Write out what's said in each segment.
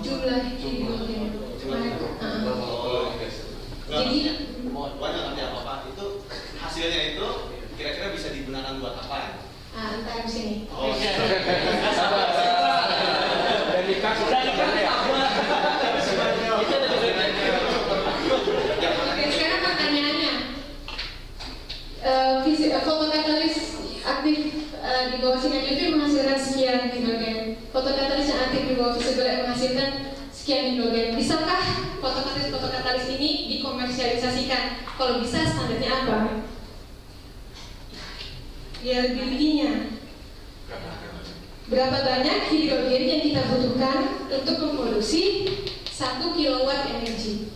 jumlah hidrogen. Jadi banyak nanti apa itu hasilnya itu kira-kira bisa digunakan buat apa? Ntar di sini. Dan dikasih Oke, sekarang pertanyaannya, fotokatalis aktif di bawah sinar UV menghasilkan sekian hidrogen. Fotokatalis yang aktif di bawah visible light menghasilkan sekian hidrogen. Bisakah fotokatalis ini dikomersialisasikan? Kalau bisa, standarnya apa? Ya, biologinya. Berapa banyak hidrogen yang kita butuhkan untuk memproduksi 1 kilowatt energi?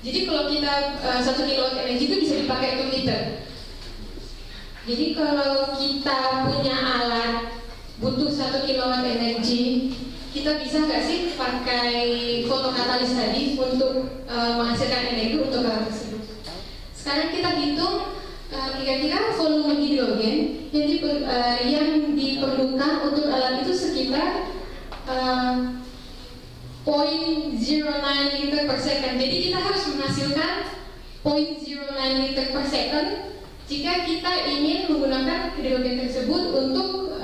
Jadi kalau kita 1 kilowatt energi itu bisa dipakai untuk liter. Jadi kalau kita punya alat butuh 1 kilowatt energi, kita bisa nggak sih pakai fotokatalis tadi untuk menghasilkan energi untuk alat tersebut? Sekarang kita hitung kira-kira volume hidrogen yang diperlukan untuk alat itu sekitar 0,09 liter per second. Jadi kita harus menghasilkan 0,09 liter per second jika kita ingin menggunakan hidrogen tersebut untuk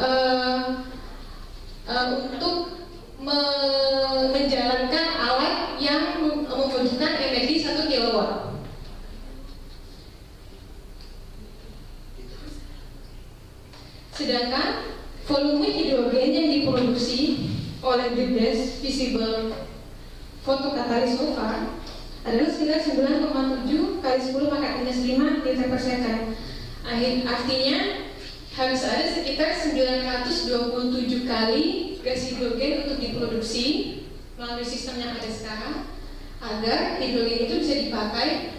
menjalankan alat yang membutuhkan energi 1 kilowatt. Sedangkan volume hidrogen yang diproduksi oleh the best visible photocatalyst so far adalah sekitar 9,7 kali 10 pangkat minus 5 liter per second. Artinya harus ada sekitar 927 kali gas hidrogen untuk diproduksi melalui sistem yang ada sekarang agar hidrogen itu bisa dipakai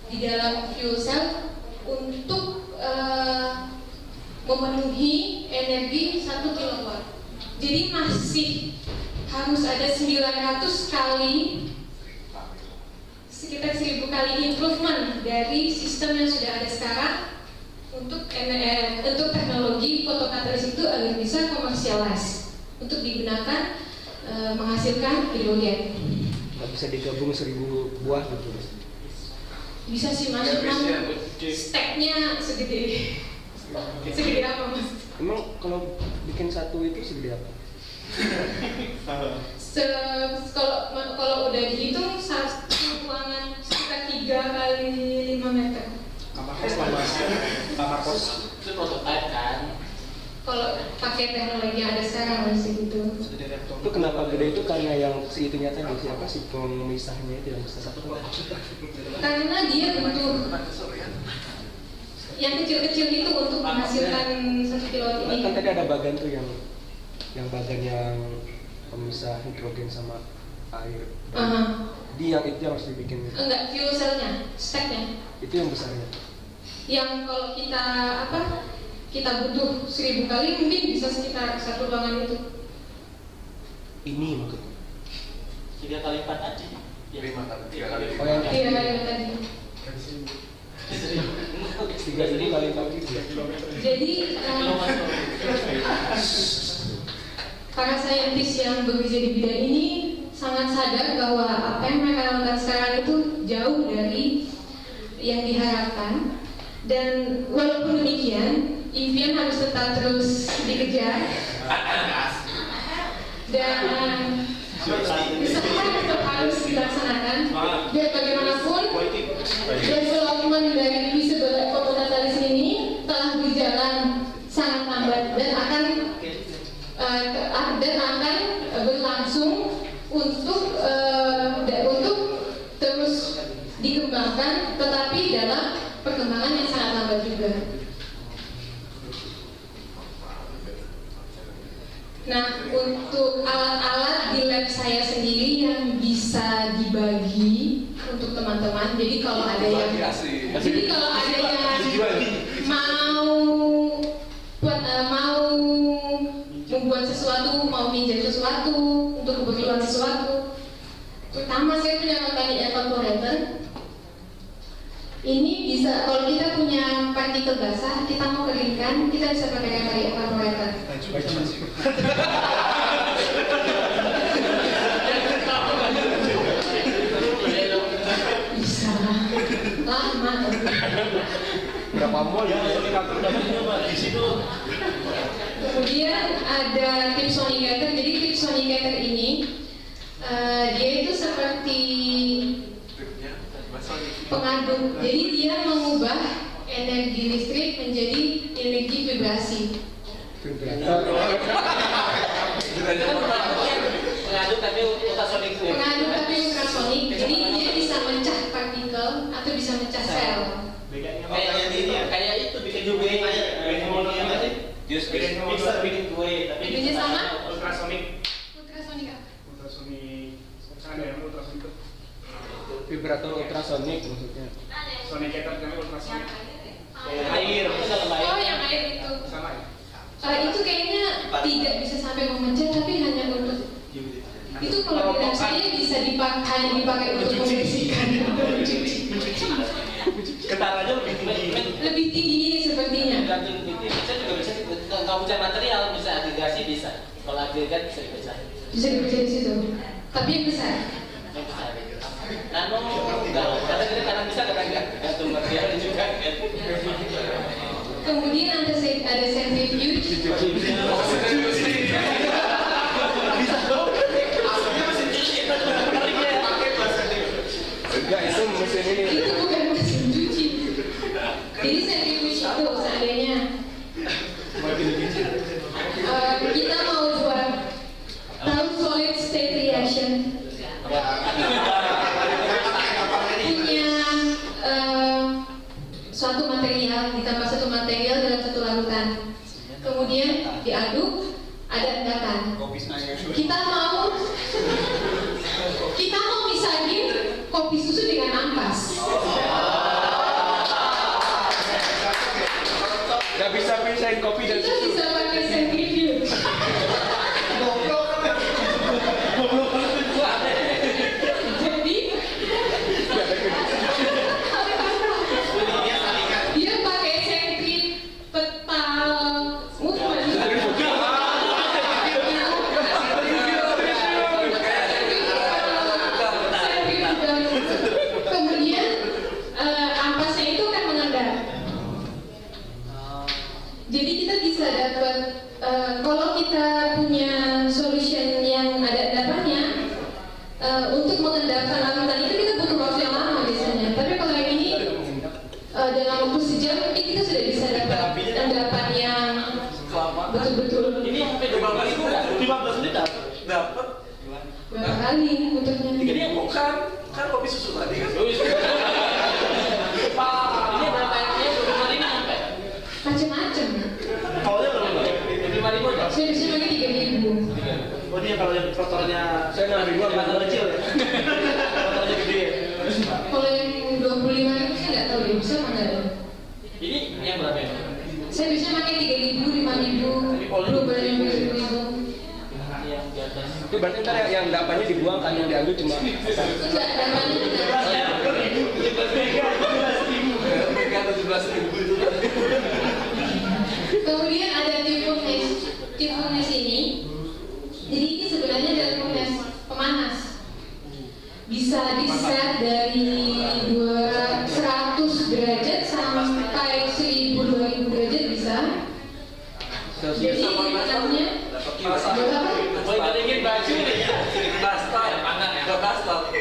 di dalam fuel cell untuk memenuhi energi 1 kilowatt. Jadi masih harus ada 900 kali, sekitar 1000 kali improvement dari sistem yang sudah ada sekarang untuk teknologi fotokatalis itu agar bisa komersialis untuk digunakan menghasilkan hidrogen. Nggak bisa digabung 1000 buah gitu? Bisa sih mas, cuman steknya segede apa mas? Emang kalau bikin satu itu segede apa? Kalau udah dihitung satu ruangan sekitar 3 kali 5 meter. Kamar kos itu prototipe kan? Kalau pakai teknologi yang ada sekarang masih gitu. Itu kenapa gede itu karena yang si itunya tadi siapa sih pemisahnya itu yang besar satu? Karena dia butuh yang kecil-kecil itu untuk menghasilkan 1 kilowatt ini. Kan tadi ada bagian tuh yang bagian yang pemisah hidrogen sama air. Di yang itu yang harus dibikin. Enggak, fuel cell-nya, steknya. Itu yang besarnya. Yang kalau kita butuh 1000 kali mungkin bisa sekitar 1 ruangan itu. Ini maksudnya 3 kali 4 aja. 3 kali. Oh yang tadi. 3 kali 4 gitu ya. Jadi para saintis yang bekerja di bidang ini sangat sadar bahwa apa yang mereka lakukan sekarang itu jauh dari yang diharapkan. Dan walaupun demikian, impian harus tetap terus dikejar dan usaha tetap harus dilaksanakan. Biar bagaimanapun development dari visible light photocatalyst ini telah berjalan sangat lambat dan akan berlangsung untuk terus dikembangkan, tetapi dalam perkembangan yang sangat lambat juga. Nah, untuk alat-alat di lab saya sendiri yang bisa dibagi untuk teman-teman. Jadi kalau ada yang mau membuat sesuatu, mau minjam sesuatu untuk keperluan sesuatu. Pertama saya punya mekanik evaporator. Ini bisa, kalau kita punya partikel basah, kita mau keringkan, kita bisa pakai mekanik evaporator. Aquamol ya, di situ. Kemudian ada Tripsonicator. Jadi Tripsonicator ini dia itu seperti pengaduk. Jadi dia mengubah energi listrik menjadi energi vibrasi. Pengaduk tapi ultrasonik. Pengaduk tapi ultrasonik. Jadi dia bisa mencah partikel atau bisa mencah sel. Kayak itu bikin kue. Bisa bikin kue. Tapi Bedanya sama? Ultrasonik. Ultrasonik apa? Ultrasonik. Ada yang ultrasonik itu. Vibrator ultrasonik maksudnya. Sonicator namanya ultrasonik. air, Oh, yang air itu. Sama ya? Itu kayaknya tidak bisa sampai memecah, tapi hanya untuk itu kalau tidak saya bisa dipakai untuk membersihkan, getarannya lebih tinggi. lebih tinggi sepertinya. Bisa juga bisa kalau punya material bisa agregasi bisa. Kalau agregat bisa dipecah. Bisa dibaca di situ. Tapi yang besar. Yang besar. Nano kadang bisa kadang enggak. Gantung materialnya juga. Kemudian ada centrifuge. Enggak, itu mesin ini. Itu bukan mesin cuci. Jadi centrifuge itu seandainya kita mau buat tahu solid state reaction, punya suatu material ditambah satu material dalam satu larutan, kemudian diaduk, ada endapan. Kita mau misahin kopi susu dengan ampas. Gak bisa pisahin kopi dan Kita susu. bisa pakai centrifuge. Jadi dia pakai sentripetal movement. Kemudian ampasnya itu kan mengendap. Jadi kita bisa dapat kalau kita punya solution yang ada endapannya, untuk mengendapkan larutan itu kita butuh waktu yang lama biasanya. Tapi kalau yang ini dalam waktu sejam mungkin kita sudah bisa dapat endapan yang betul-betul. Ini sampai 15 menit dapat. Berapa kali muternya? Ini yang bukan kan kopi susu tadi kan. Ini berapa ini sampai? Macam-macam. Awalnya berapa? 5.000 aja. Saya bisa pakai 3.000. Oh ini kalau yang fotonya Saya 6.000 foto kecil ya. Fotonya gede. Kalau yang 25.000 saya nggak tahu deh, bisa apa nggak ada. Ini yang berapa ya? Saya bisa pakai 3.000, 5.000, global yang 10.000. Yang di atas. Itu berarti ntar yang endapannya dibuang kan, yang diambil cuma Enggak, endapannya enggak. Kemudian ada tube-furnace ini. Jadi ini sebenarnya adalah furnace pemanas. Bisa di-set dari 100 derajat sampai 1.000-2.000 derajat bisa. Jadi namanya buat apa? Boleh keringin baju nih ya. Bastal, panas ya. Bastal.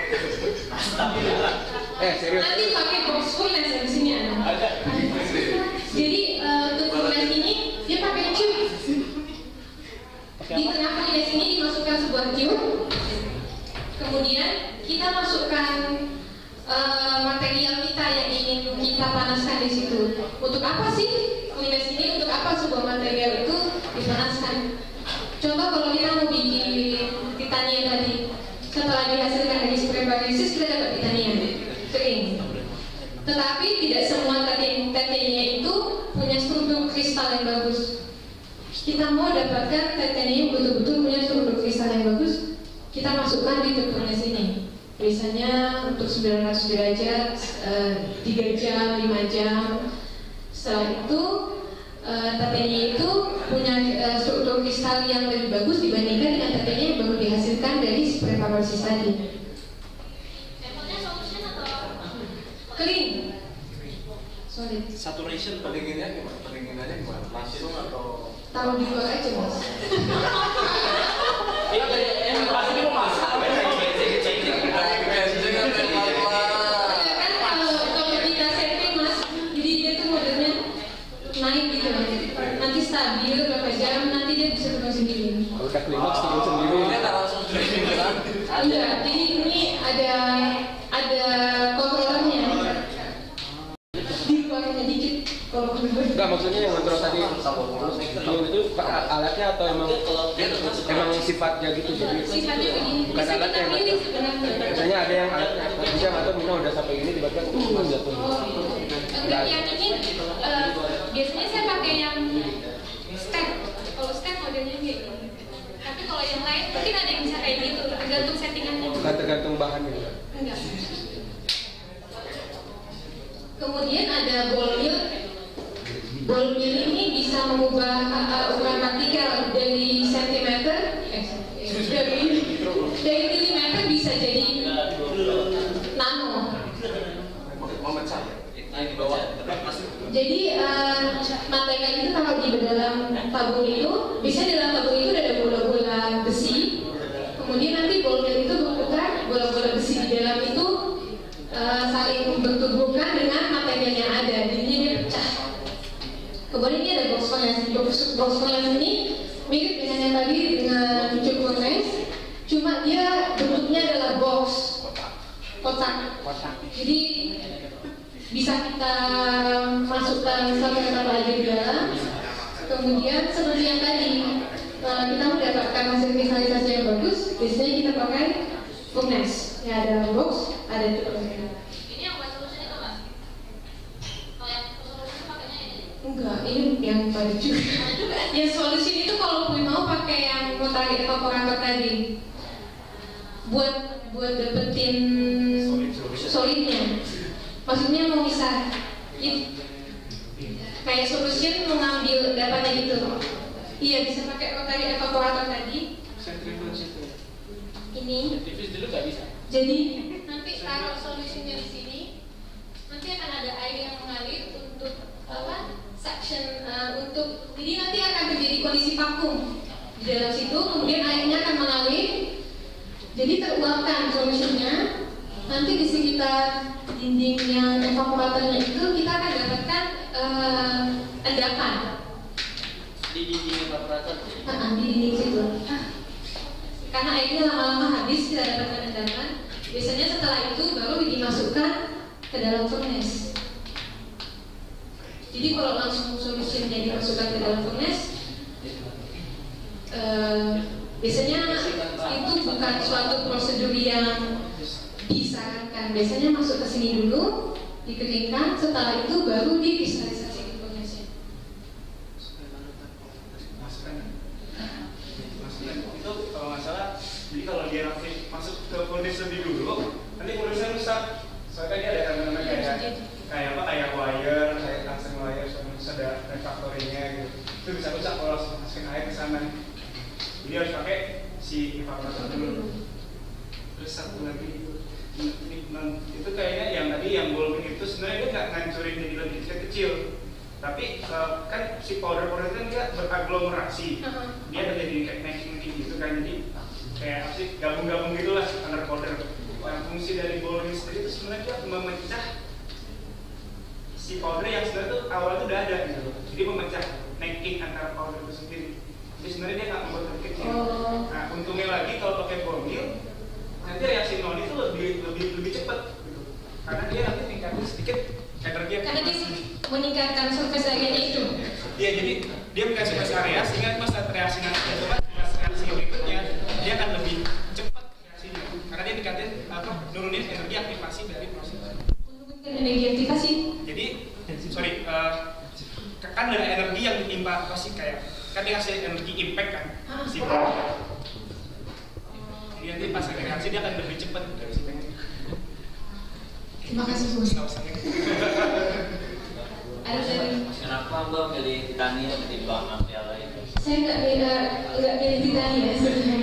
serius. Nanti pakai box furnace di sini ada. Jadi untuk furnace ini dia pakai tube. Di tengah furnace ini dimasukkan sebuah tube. Kemudian kita masukkan material kita yang ingin kita panaskan di situ. Untuk apa sih furnace ini? Untuk apa sebuah material itu dipanaskan? Contoh kalau kita mau bikin titanium tadi, setelah dihasilkan dari spray paresis kita dapat titanium kering. Tetapi tidak semua titanium itu punya struktur kristal yang bagus. Kita mau dapatkan titanium betul-betul punya struktur kristal yang bagus, kita masukkan di tube furnace ini. Biasanya untuk 900 derajat 3 jam, 5 jam. Setelah itu titanium itu punya struktur kristal yang lebih bagus dibandingkan dengan titanium yang baru dihasilkan dari spray paresis tadi. Clean. Solid. Saturation pendinginannya gimana? Langsung atau Taruh di luar aja mas. Yang pasti mau masak. Kalau kita setting mas, jadi dia tuh modelnya naik gitu, nanti stabil berapa jam, nanti dia bisa turun sendiri. Kalau udah klimaks turun sendiri. Ini tak langsung streaming kan? Enggak, jadi ini ada kontrolernya. Di luarnya dikit. Kalau Enggak, maksudnya yang kontrol tadi itu alatnya atau emang sifatnya gitu, jadi sifatnya begini. bukan Bisa alatnya kita yang pilih sebenarnya. biasanya ada yang alatnya bisa atau Mina udah sampai ini tiba-tiba jatuh. Enggak, yang ini biasanya saya pakai yang step. Kalau step modelnya gitu. Tapi kalau yang lain mungkin ada yang bisa kayak gitu, tergantung settingannya. Bukan tergantung bahannya. Enggak. Kemudian ada ball mill. Ball mill ini bisa mengubah ukuran partikel dari sentimeter, dari milimeter bisa jadi nano. memecah? Nah, di bawah. Jadi materi itu taruh di dalam tabung itu, biasanya dalam tabung itu ada bola-bola besi. Kemudian nanti ball mill itu berputar, bola-bola besi di dalam itu saling bertuburkan dengan materi yang ada, jadinya dia pecah. Kemudian ini ada box furnace. Box furnace ini mirip dengan yang tadi dengan tube furnace, cuma dia bentuknya adalah box, kotak. Jadi bisa kita masukkan sampai apa aja di dalam. Kemudian seperti yang tadi kita mendapatkan hasil kristalisasi yang bagus, biasanya kita pakai furnace. Ya ada box, ada tube furnace. Enggak, ini yang baru juga. Yang solusi itu kalau mau pakai yang motor evaporator tadi, buat dapetin solidnya. Maksudnya mau misah, kayak solusi mengambil dapatnya gitu. Iya, bisa pakai rotary evaporator tadi. Ini. Dulu nggak bisa. Jadi nanti taruh solusinya di sini. Nanti akan ada air yang mengalir untuk apa? Suction untuk, jadi nanti akan terjadi kondisi vakum di dalam situ, kemudian airnya akan mengalir, jadi teruapkan solusinya. Nanti di sekitar dinding yang evaporatornya itu kita akan dapatkan endapan Di dinding evaporator. di dinding situ. Karena airnya lama-lama habis, kita dapatkan endapan. Biasanya setelah itu baru dimasukkan ke dalam furnace. Jadi kalau langsung solusinya dimasukkan ke dalam furnace, biasanya itu bukan suatu prosedur yang disarankan. Biasanya masuk ke sini dulu, dikeringkan, setelah itu baru dikristalisasi ke furnace. Itu kalau nggak salah, jadi kalau dia nanti masuk ke furnace lebih dulu, nanti furnace rusak. Soalnya dia ada elemen kayak apa, kayak wire, kayak tungsten wire, terus ada refraktorinya gitu. Itu bisa rusak kalau masukin air ke sana. Jadi harus pakai si evaporator dulu. Terus satu lagi itu kayaknya yang tadi yang ballmill itu sebenarnya dia nggak ngancurin jadi lebih kecil. Tapi kan si powder itu kan dia beraglomerasi. Dia ada jadi kayak making gitu kan, jadi kayak apa sih, gabung-gabung gitulah antara powder. Nah, fungsi dari ballmill sendiri itu sebenarnya dia memecah si powder yang sebenarnya tuh awal itu udah ada gitu. Jadi memecah necking antara powder itu sendiri. Jadi sebenarnya dia nggak membuat lebih kecil. Nah, untungnya lagi kalau pakai ballmill, nanti reaksi nol itu lebih cepat gitu. Karena dia nanti tingkatin sedikit energi. Karena dia meningkatkan surface area-nya itu. Iya, jadi dia meningkatkan surface area sehingga pas reaksi nanti pas reaksi berikutnya dia akan lebih cepat reaksinya. Karena dia tingkatin nurunin energi aktivasi dari proses. Energi aktivasi. Jadi, kan ada energi yang ditimpa pasti kayak kan dikasih energi impact kan, si jadi nanti pas reaksi dia akan lebih cepat dari situ. Terima kasih Bu. Ada dari. Kenapa Mbak milih titanium ketimbang material lain? Saya nggak milih titanium ya sebenarnya.